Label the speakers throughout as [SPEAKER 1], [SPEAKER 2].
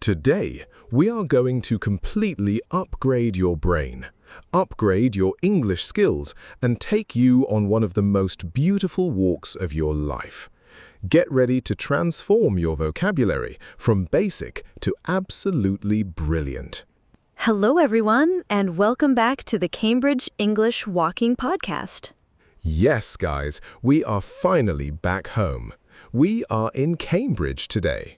[SPEAKER 1] Today, we are going to completely upgrade your brain, upgrade your English skills, and take you on one of the most beautiful walks of your life. Get ready to transform your vocabulary from basic to absolutely brilliant.
[SPEAKER 2] Hello, everyone, and welcome back to the Cambridge English Walking Podcast.
[SPEAKER 1] Yes, guys, we are finally back home. We are in Cambridge today.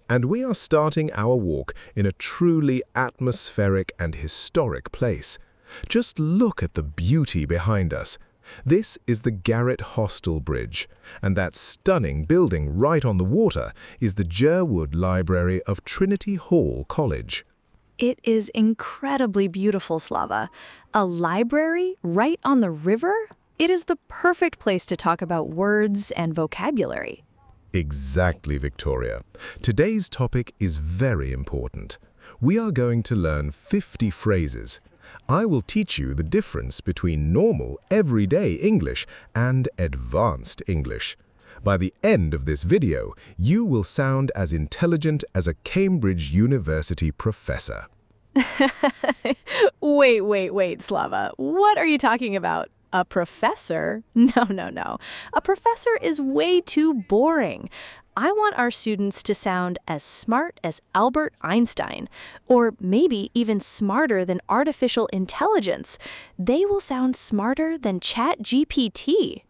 [SPEAKER 1] And we are starting our walk in a truly atmospheric and historic place. Just look at the beauty behind us. This is the Garrett Hostel Bridge, and that stunning building right on the water is the Jerwood Library of Trinity Hall College.
[SPEAKER 2] It is incredibly beautiful, Slava. A library right on the river? It is the perfect place to talk about words and vocabulary.
[SPEAKER 1] Exactly, Victoria. Today's topic is very important. We are going to learn 50 phrases. I will teach you the difference between normal, everyday English and advanced English. By the end of this video, you will sound as intelligent as a Cambridge University professor.
[SPEAKER 2] Wait, Slava. What are you talking about? A professor? No. A professor is way too boring. I want our students to sound as smart as Albert Einstein, or maybe even smarter than artificial intelligence. They will sound smarter than ChatGPT.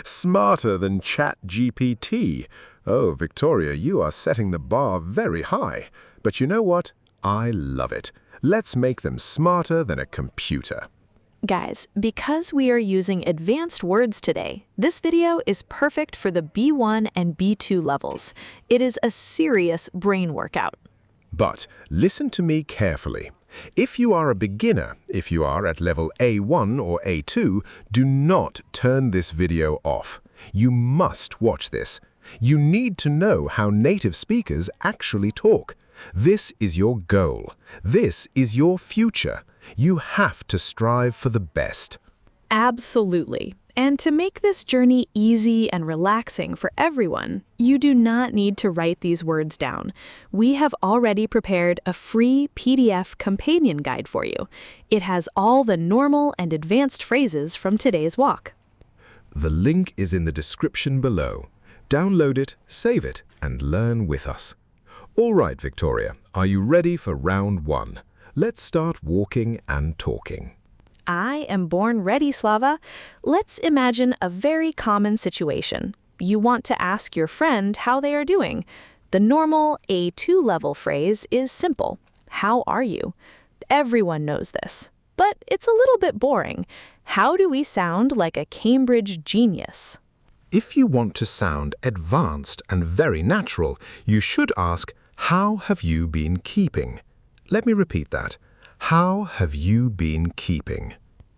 [SPEAKER 1] Smarter than ChatGPT. Oh, Victoria, you are setting the bar very high. But you know what? I love it. Let's make them smarter than a computer.
[SPEAKER 2] Guys, because we are using advanced words today, this video is perfect for the B1 and B2 levels. It is a serious brain workout.
[SPEAKER 1] But listen to me carefully. If you are a beginner, if you are at level A1 or A2, do not turn this video off. You must watch this. You need to know how native speakers actually talk. This is your goal. This is your future. You have to strive for the best.
[SPEAKER 2] Absolutely. And to make this journey easy and relaxing for everyone, you do not need to write these words down. We have already prepared a free PDF companion guide for you. It has all the normal and advanced phrases from today's walk.
[SPEAKER 1] The link is in the description below. Download it, save it, and learn with us. All right, Victoria, are you ready for round one? Let's start walking and talking.
[SPEAKER 2] I am born ready, Slava. Let's imagine a very common situation. You want to ask your friend how they are doing. The normal A2 level phrase is simple. How are you? Everyone knows this, but it's a little bit boring. How do we sound like a Cambridge genius?
[SPEAKER 1] If you want to sound advanced and very natural, you should ask, how have you been keeping? Let me repeat that. How have you been keeping?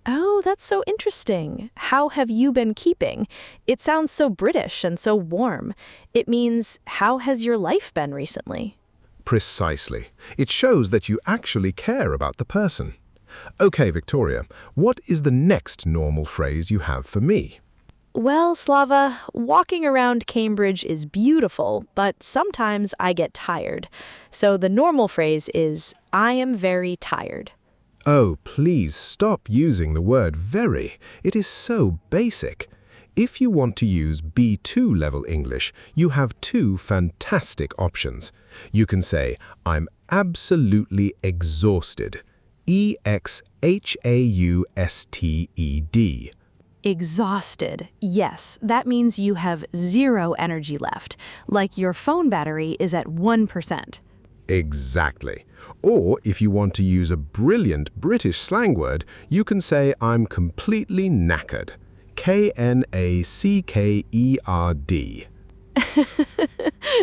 [SPEAKER 2] Oh, that's so interesting. How have you been keeping? It sounds so British and so warm. It means, how has your life been recently?
[SPEAKER 1] Precisely. It shows that you actually care about the person. Okay, Victoria, what is the next normal phrase you have for me?
[SPEAKER 2] Well, Slava, walking around Cambridge is beautiful, but sometimes I get tired. So the normal phrase is, I am very tired.
[SPEAKER 1] Oh, please stop using the word very. It is so basic. If you want to use B2 level English, you have two fantastic options. You can say, I'm absolutely exhausted. EXHAUSTED.
[SPEAKER 2] Exhausted. Yes, that means you have zero energy left, like your phone battery is at 1%.
[SPEAKER 1] Exactly. Or if you want to use a brilliant British slang word, you can say I'm completely knackered. KNACKERD.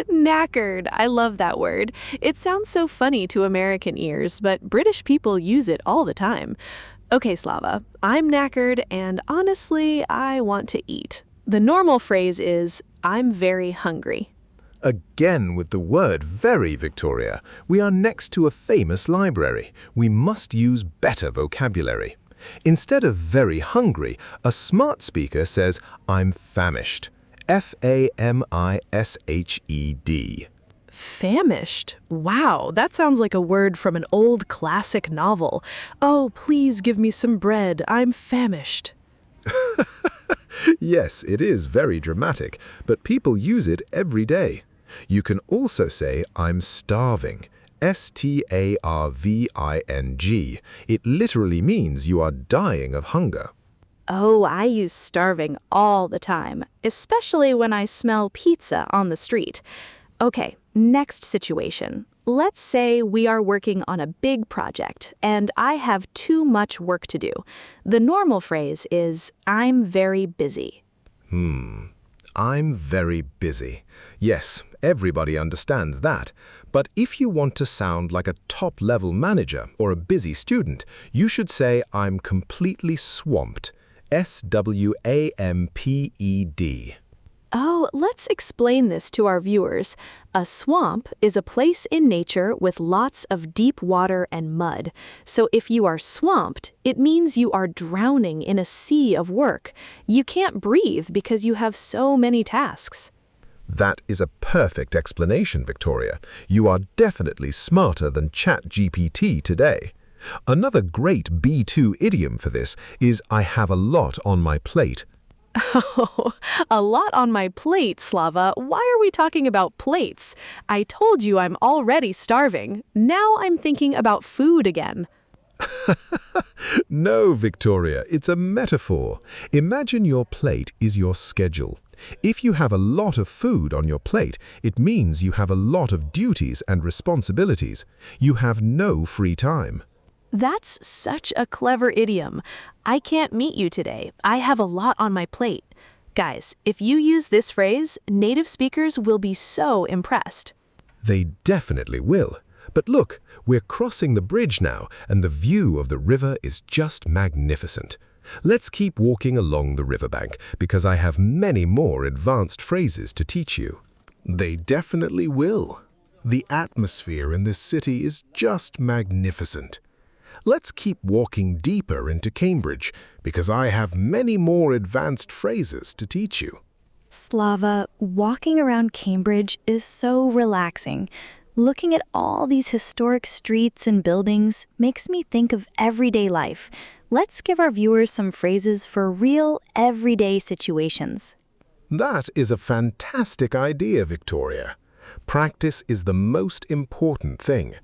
[SPEAKER 2] Knackered. I love that word. It sounds so funny to American ears, but British people use it all the time. Okay, Slava, I'm knackered and honestly, I want to eat. The normal phrase is, I'm very hungry.
[SPEAKER 1] Again with the word very, Victoria. We are next to a famous library. We must use better vocabulary. Instead of very hungry, a smart speaker says, I'm famished. FAMISHED.
[SPEAKER 2] Famished. Wow, that sounds like a word from an old classic novel. Oh, please give me some bread. I'm famished.
[SPEAKER 1] Yes, it is very dramatic, but people use it every day. You can also say, I'm starving. S-T-A-R-V-I-N-G. It literally means you are dying of hunger.
[SPEAKER 2] Oh, I use starving all the time, especially when I smell pizza on the street. Okay, next situation. Let's say we are working on a big project and I have too much work to do. The normal phrase is, I'm very busy.
[SPEAKER 1] I'm very busy. Yes, everybody understands that. But if you want to sound like a top-level manager or a busy student, you should say, I'm completely swamped. S-W-A-M-P-E-D.
[SPEAKER 2] Oh, let's explain this to our viewers. A swamp is a place in nature with lots of deep water and mud. So if you are swamped, it means you are drowning in a sea of work. You can't breathe because you have so many tasks.
[SPEAKER 1] That is a perfect explanation, Victoria. You are definitely smarter than ChatGPT today. Another great B2 idiom for this is I have a lot on my plate.
[SPEAKER 2] Oh, a lot on my plate, Slava. Why are we talking about plates? I told you I'm already starving. Now I'm thinking about food again.
[SPEAKER 1] No, Victoria, it's a metaphor. Imagine your plate is your schedule. If you have a lot of food on your plate, it means you have a lot of duties and responsibilities. You have no free time.
[SPEAKER 2] That's such a clever idiom. I can't meet you today. I have a lot on my plate. Guys, if you use this phrase, native speakers will be so impressed.
[SPEAKER 1] They definitely will. But look, we're crossing the bridge now, and the view of the river is just magnificent. Let's keep walking along the riverbank, because I have many more advanced phrases to teach you. They definitely will. The atmosphere in this city is just magnificent. Let's keep walking deeper into Cambridge, because I have many more advanced phrases to teach you.
[SPEAKER 3] Slava, walking around Cambridge is so relaxing. Looking at all these historic streets and buildings makes me think of everyday life. Let's give our viewers some phrases for real, everyday situations.
[SPEAKER 1] That is a fantastic idea, Victoria. Practice is the most important thing.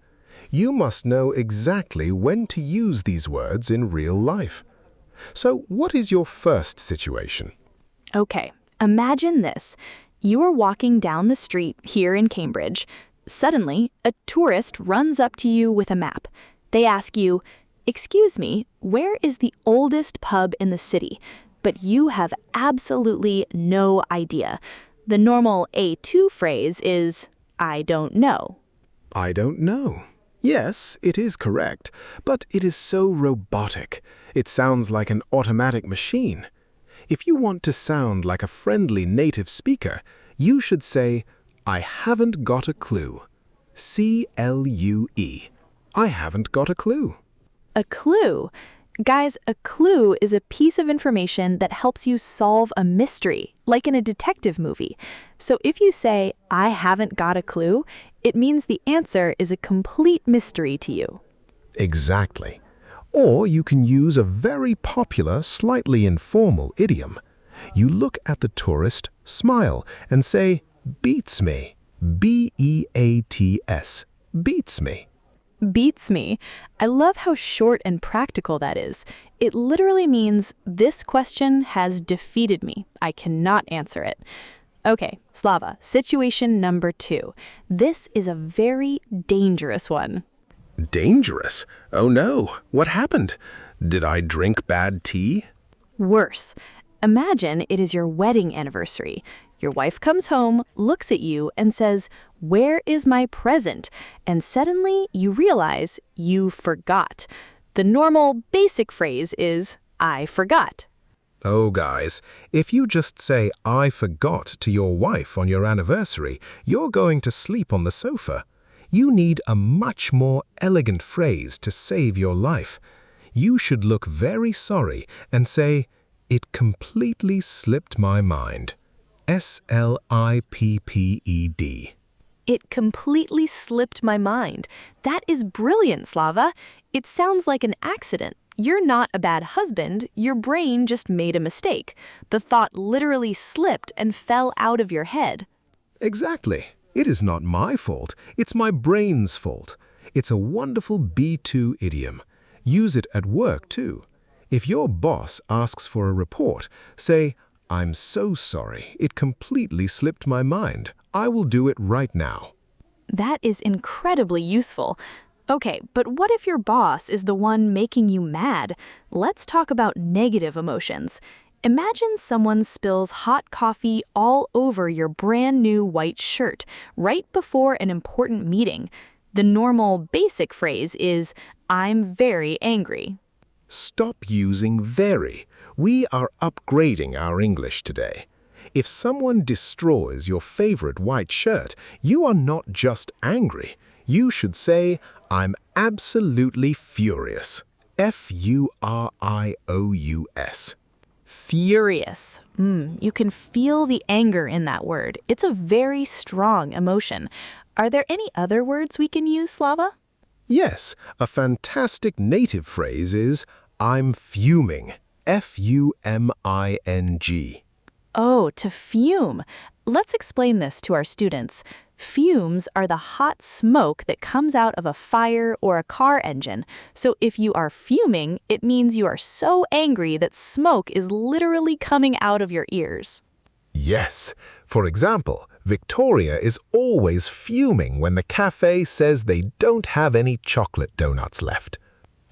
[SPEAKER 1] You must know exactly when to use these words in real life. So, what is your first situation?
[SPEAKER 2] Okay, imagine this. You are walking down the street here in Cambridge. Suddenly, a tourist runs up to you with a map. They ask you, "Excuse me, where is the oldest pub in the city?" But you have absolutely no idea. The normal A2 phrase is, I don't know.
[SPEAKER 1] I don't know. Yes, it is correct, but it is so robotic. It sounds like an automatic machine. If you want to sound like a friendly native speaker, you should say, I haven't got a clue. C-L-U-E. I haven't got a clue.
[SPEAKER 2] A clue. Guys, a clue is a piece of information that helps you solve a mystery, like in a detective movie. So if you say, I haven't got a clue, it means the answer is a complete mystery to you.
[SPEAKER 1] Exactly. Or you can use a very popular, slightly informal idiom. You look at the tourist, smile, and say, beats me. B-E-A-T-S. Beats me.
[SPEAKER 2] Beats me. I love how short and practical that is. It literally means, this question has defeated me. I cannot answer it. Okay, Slava, situation number 2. This is a very dangerous one.
[SPEAKER 1] Dangerous? Oh no, what happened? Did I drink bad tea?
[SPEAKER 2] Worse. Imagine it is your wedding anniversary. Your wife comes home, looks at you, and says, "Where is my present?" And suddenly you realize you forgot. The normal, basic phrase is, I forgot.
[SPEAKER 1] Oh, guys, if you just say, I forgot to your wife on your anniversary, you're going to sleep on the sofa. You need a much more elegant phrase to save your life. You should look very sorry and say, it completely slipped my mind. S-L-I-P-P-E-D.
[SPEAKER 2] It completely slipped my mind. That is brilliant, Slava. It sounds like an accident. You're not a bad husband. Your brain just made a mistake. The thought literally slipped and fell out of your head.
[SPEAKER 1] Exactly. It is not my fault. It's my brain's fault. It's a wonderful B2 idiom. Use it at work, too. If your boss asks for a report, say, "I'm so sorry. It completely slipped my mind. I will do it right now."
[SPEAKER 2] That is incredibly useful. Okay, but what if your boss is the one making you mad? Let's talk about negative emotions. Imagine someone spills hot coffee all over your brand new white shirt right before an important meeting. The normal basic phrase is, "I'm very angry."
[SPEAKER 1] Stop using very. We are upgrading our English today. If someone destroys your favorite white shirt, you are not just angry. You should say, "I'm absolutely furious." F-U-R-I-O-U-S.
[SPEAKER 2] Furious. You can feel the anger in that word. It's a very strong emotion. Are there any other words we can use, Slava?
[SPEAKER 1] Yes, a fantastic native phrase is, "I'm fuming." F-U-M-I-N-G.
[SPEAKER 2] Oh, to fume. Let's explain this to our students. Fumes are the hot smoke that comes out of a fire or a car engine. So if you are fuming, it means you are so angry that smoke is literally coming out of your ears.
[SPEAKER 1] Yes. For example, Victoria is always fuming when the cafe says they don't have any chocolate donuts left.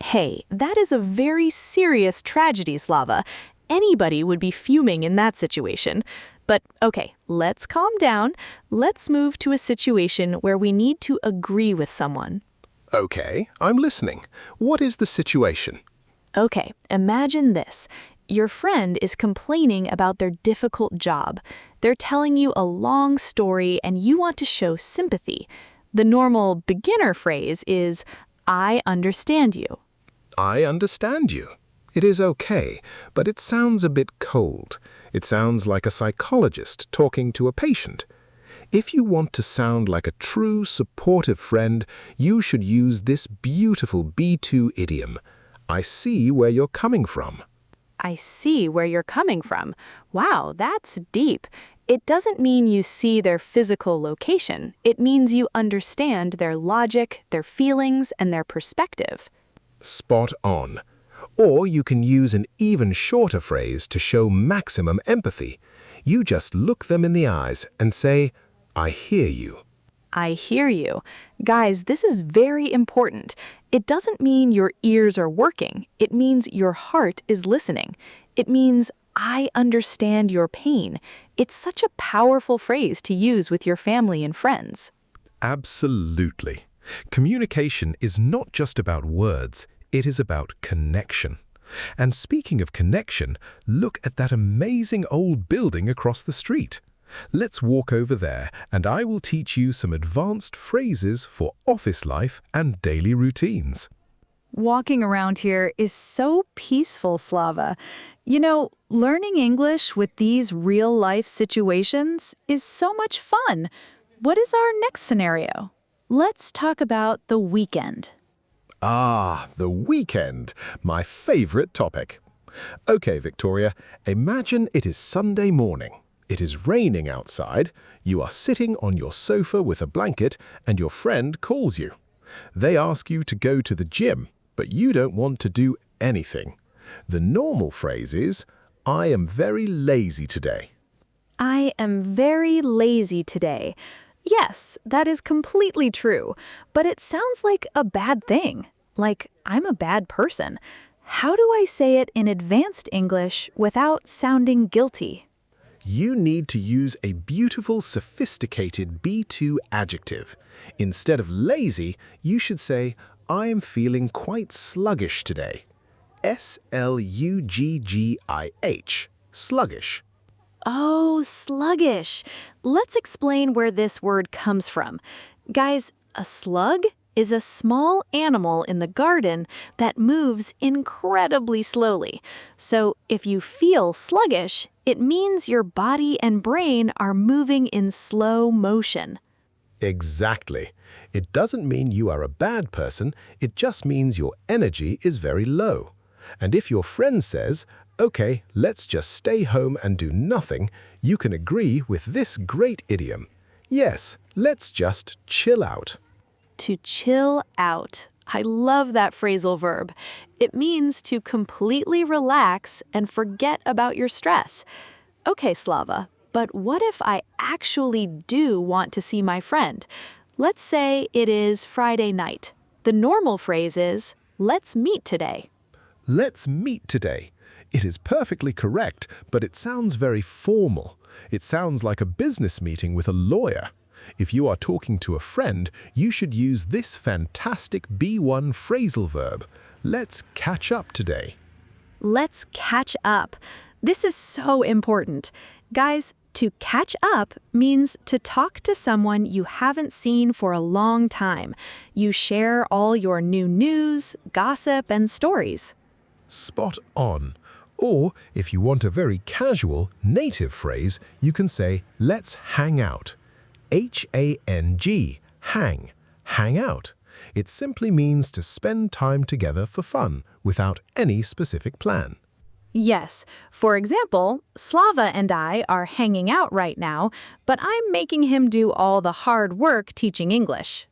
[SPEAKER 2] Hey, that is a very serious tragedy, Slava. Anybody would be fuming in that situation. But okay, let's calm down. Let's move to a situation where we need to agree with someone.
[SPEAKER 1] Okay, I'm listening. What is the situation?
[SPEAKER 2] Okay, imagine this. Your friend is complaining about their difficult job. They're telling you a long story and you want to show sympathy. The normal beginner phrase is, "I understand you."
[SPEAKER 1] I understand you. It is okay, but it sounds a bit cold. It sounds like a psychologist talking to a patient. If you want to sound like a true supportive friend, you should use this beautiful B2 idiom. I see where you're coming from.
[SPEAKER 2] I see where you're coming from. Wow, that's deep. It doesn't mean you see their physical location. It means you understand their logic, their feelings, and their perspective.
[SPEAKER 1] Spot on. Or you can use an even shorter phrase to show maximum empathy. You just look them in the eyes and say, "I hear you."
[SPEAKER 2] I hear you. Guys, this is very important. It doesn't mean your ears are working. It means your heart is listening. It means, "I understand your pain." It's such a powerful phrase to use with your family and friends.
[SPEAKER 1] Absolutely. Communication is not just about words, it is about connection. And speaking of connection, look at that amazing old building across the street. Let's walk over there and I will teach you some advanced phrases for office life and daily routines.
[SPEAKER 2] Walking around here is so peaceful, Slava. You know, learning English with these real-life situations is so much fun. What is our next scenario? Let's talk about the weekend.
[SPEAKER 1] Ah, the weekend, my favorite topic. Okay, Victoria, imagine it is Sunday morning. It is raining outside, you are sitting on your sofa with a blanket, and your friend calls you. They ask you to go to the gym, but you don't want to do anything. The normal phrase is, "I am very lazy today."
[SPEAKER 2] I am very lazy today. Yes, that is completely true, but it sounds like a bad thing. Like, I'm a bad person. How do I say it in advanced English without sounding guilty?
[SPEAKER 1] You need to use a beautiful, sophisticated B2 adjective. Instead of lazy, you should say, "I am feeling quite sluggish today." S-L-U-G-G-I-H. Sluggish.
[SPEAKER 2] Oh, sluggish. Let's explain where this word comes from. Guys, a slug is a small animal in the garden that moves incredibly slowly. So if you feel sluggish, it means your body and brain are moving in slow motion.
[SPEAKER 1] Exactly. It doesn't mean you are a bad person, it just means your energy is very low. And if your friend says, "Okay, let's just stay home and do nothing," you can agree with this great idiom. Yes, let's just chill out.
[SPEAKER 2] To chill out. I love that phrasal verb. It means to completely relax and forget about your stress. Okay, Slava, but what if I actually do want to see my friend? Let's say it is Friday night. The normal phrase is, "Let's meet today."
[SPEAKER 1] Let's meet today. It is perfectly correct, but it sounds very formal. It sounds like a business meeting with a lawyer. If you are talking to a friend, you should use this fantastic B1 phrasal verb. Let's catch up today.
[SPEAKER 2] Let's catch up. This is so important. Guys, to catch up means to talk to someone you haven't seen for a long time. You share all your new news, gossip, and stories.
[SPEAKER 1] Spot on. Or, if you want a very casual, native phrase, you can say, let's hang out. H-A-N-G, hang out. It simply means to spend time together for fun, without any specific plan.
[SPEAKER 2] Yes, for example, Slava and I are hanging out right now, but I'm making him do all the hard work teaching English.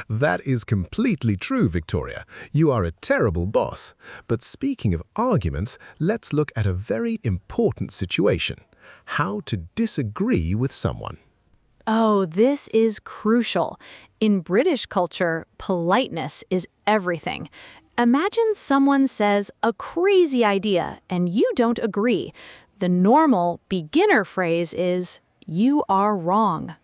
[SPEAKER 1] That is completely true, Victoria. You are a terrible boss. But speaking of arguments, let's look at a very important situation. How to disagree with someone.
[SPEAKER 2] Oh, this is crucial. In British culture, politeness is everything. Imagine someone says a crazy idea and you don't agree. The normal beginner phrase is, "You are wrong."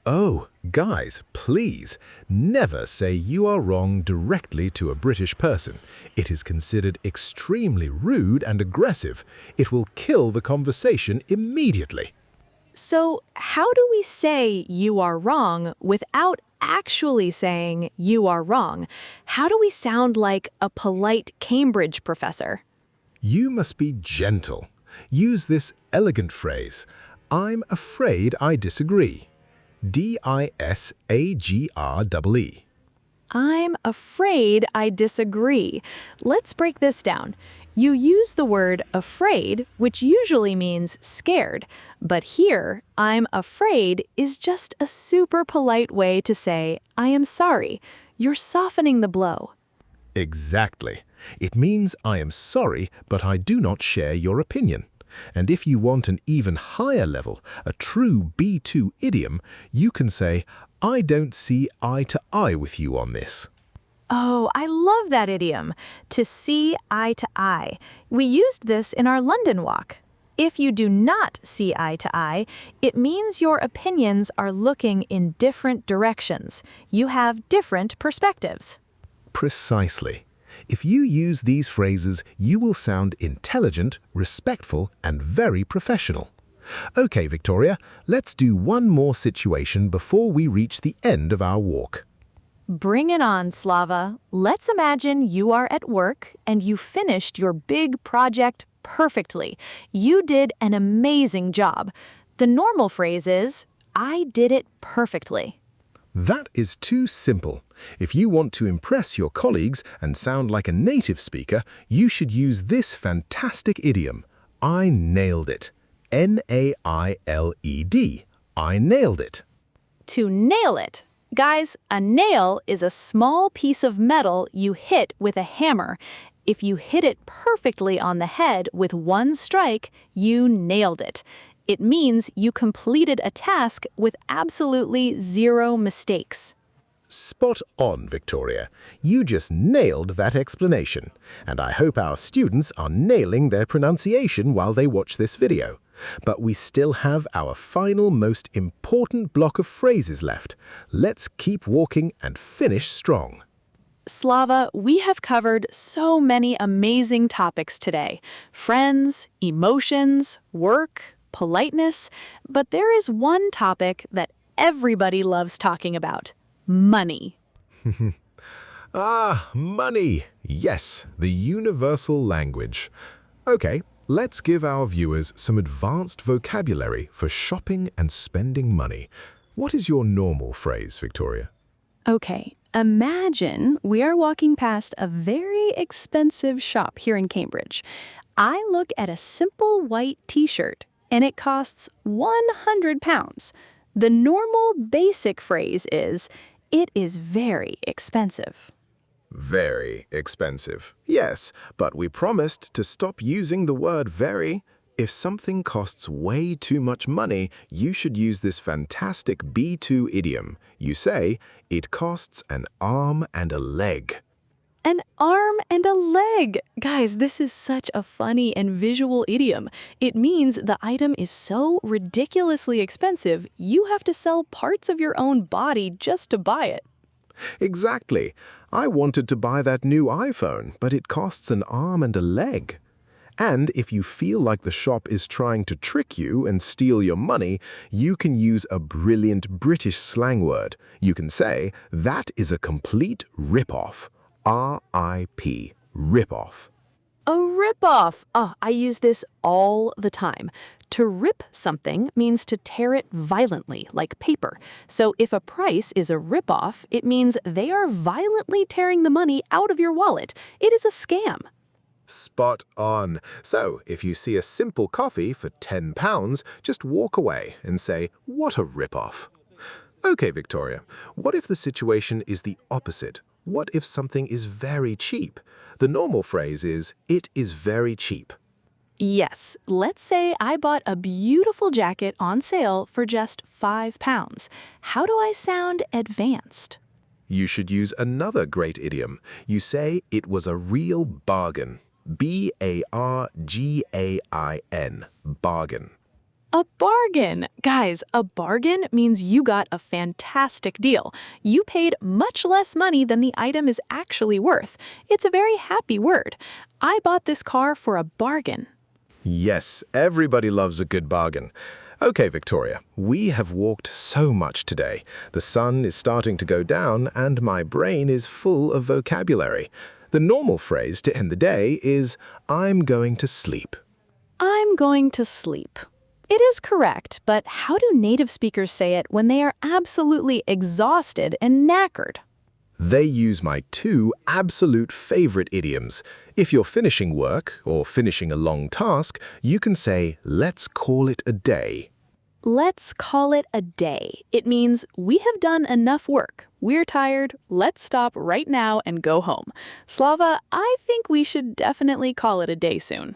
[SPEAKER 1] Oh, guys, please, never say you are wrong directly to a British person. It is considered extremely rude and aggressive. It will kill the conversation immediately.
[SPEAKER 2] So, how do we say "you are wrong" without actually saying "you are wrong"? How do we sound like a polite Cambridge professor?
[SPEAKER 1] You must be gentle. Use this elegant phrase, "I'm afraid I disagree." D-I-S-A-G-R-E-E.
[SPEAKER 2] I'm afraid I disagree. Let's break this down. You use the word afraid, which usually means scared. But here, I'm afraid is just a super polite way to say, I am sorry. You're softening the blow.
[SPEAKER 1] Exactly. It means I am sorry, but I do not share your opinion. And if you want an even higher level, a true B2 idiom, you can say, I don't see eye to eye with you on this.
[SPEAKER 2] Oh, I love that idiom, to see eye to eye. We used this in our London walk. If you do not see eye to eye, it means your opinions are looking in different directions. You have different perspectives.
[SPEAKER 1] Precisely. If you use these phrases, you will sound intelligent, respectful, and very professional. Okay, Victoria, let's do one more situation before we reach the end of our walk.
[SPEAKER 2] Bring it on, Slava. Let's imagine you are at work and you finished your big project perfectly. You did an amazing job. The normal phrase is, I did it perfectly.
[SPEAKER 1] That is too simple. If you want to impress your colleagues and sound like a native speaker, you should use this fantastic idiom. I nailed it. N-A-I-L-E-D. I nailed it.
[SPEAKER 2] To nail it. Guys, a nail is a small piece of metal you hit with a hammer. If you hit it perfectly on the head with one strike, you nailed it. It means you completed a task with absolutely zero mistakes.
[SPEAKER 1] Spot on, Victoria. You just nailed that explanation. And I hope our students are nailing their pronunciation while they watch this video. But we still have our final, most important block of phrases left. Let's keep walking and finish strong.
[SPEAKER 2] Slava, we have covered so many amazing topics today. Friends, emotions, work, politeness. But there is one topic that everybody loves talking about. Money.
[SPEAKER 1] Money. Yes, the universal language. Okay, let's give our viewers some advanced vocabulary for shopping and spending money. What is your normal phrase, Victoria?
[SPEAKER 2] Okay, imagine we are walking past a very expensive shop here in Cambridge. I look at a simple white t-shirt and it costs £100. The normal basic phrase is, it is very expensive.
[SPEAKER 1] Very expensive. Yes, but we promised to stop using the word very. If something costs way too much money, you should use this fantastic B2 idiom. You say, it costs an arm and a leg.
[SPEAKER 2] An arm and a leg. Guys, this is such a funny and visual idiom. It means the item is so ridiculously expensive, you have to sell parts of your own body just to buy it.
[SPEAKER 1] Exactly. I wanted to buy that new iPhone, but it costs an arm and a leg. And if you feel like the shop is trying to trick you and steal your money, you can use a brilliant British slang word. You can say, that is a complete rip-off. R-I-P, rip-off.
[SPEAKER 2] A rip-off. Oh, I use this all the time. To rip something means to tear it violently, like paper. So if a price is a rip-off, it means they are violently tearing the money out of your wallet. It is a scam.
[SPEAKER 1] Spot on. So, if you see a simple coffee for £10, just walk away and say, what a rip-off. Okay, Victoria, what if the situation is the opposite? What if something is very cheap? The normal phrase is, it is very cheap.
[SPEAKER 2] Yes, let's say I bought a beautiful jacket on sale for just £5. How do I sound advanced?
[SPEAKER 1] You should use another great idiom. You say, it was a real bargain. B-A-R-G-A-I-N, bargain.
[SPEAKER 2] A bargain! Guys, a bargain means you got a fantastic deal. You paid much less money than the item is actually worth. It's a very happy word. I bought this car for a bargain.
[SPEAKER 1] Yes, everybody loves a good bargain. Okay, Victoria, we have walked so much today. The sun is starting to go down and my brain is full of vocabulary. The normal phrase to end the day is, I'm going to sleep.
[SPEAKER 2] I'm going to sleep. It is correct, but how do native speakers say it when they are absolutely exhausted and knackered?
[SPEAKER 1] They use my two absolute favorite idioms. If you're finishing work or finishing a long task, you can say, let's call it a day.
[SPEAKER 2] Let's call it a day. It means we have done enough work. We're tired. Let's stop right now and go home. Slava, I think we should definitely call it a day soon.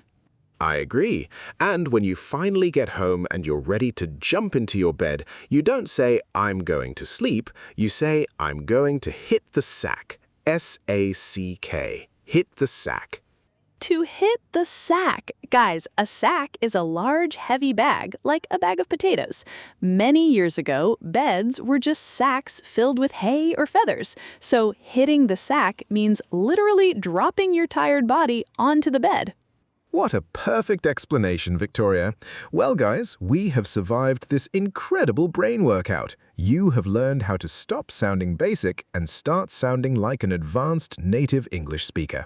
[SPEAKER 1] I agree. And when you finally get home and you're ready to jump into your bed, you don't say, I'm going to sleep. You say, I'm going to hit the sack. S-A-C-K. Hit the sack.
[SPEAKER 2] To hit the sack. Guys, a sack is a large, heavy bag, like a bag of potatoes. Many years ago, beds were just sacks filled with hay or feathers. So hitting the sack means literally dropping your tired body onto the bed.
[SPEAKER 1] What a perfect explanation, Victoria. Well, guys, we have survived this incredible brain workout. You have learned how to stop sounding basic and start sounding like an advanced native English speaker.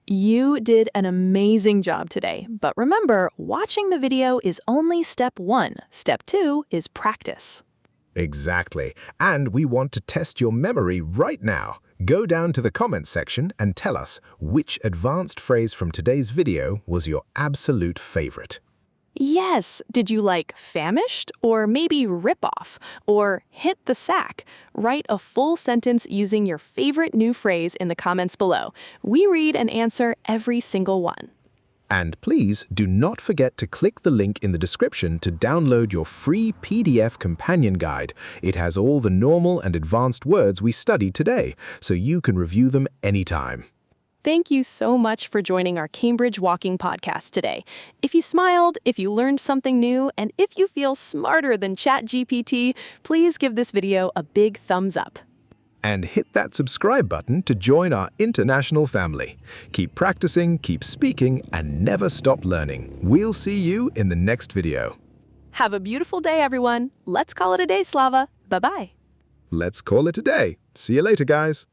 [SPEAKER 2] You did an amazing job today, but remember, watching the video is only step 1. Step 2 is practice.
[SPEAKER 1] Exactly. And we want to test your memory right now. Go down to the comments section and tell us which advanced phrase from today's video was your absolute favorite.
[SPEAKER 2] Yes, did you like famished or maybe rip off or hit the sack? Write a full sentence using your favorite new phrase in the comments below. We read and answer every single one.
[SPEAKER 1] And please do not forget to click the link in the description to download your free PDF companion guide. It has all the normal and advanced words we studied today, so you can review them anytime.
[SPEAKER 2] Thank you so much for joining our Cambridge Walking podcast today. If you smiled, if you learned something new, and if you feel smarter than ChatGPT, please give this video a big thumbs up.
[SPEAKER 1] And hit that subscribe button to join our international family. Keep practicing, keep speaking, and never stop learning. We'll see you in the next video.
[SPEAKER 2] Have a beautiful day, everyone. Let's call it a day, Slava. Bye-bye.
[SPEAKER 1] Let's call it a day. See you later, guys.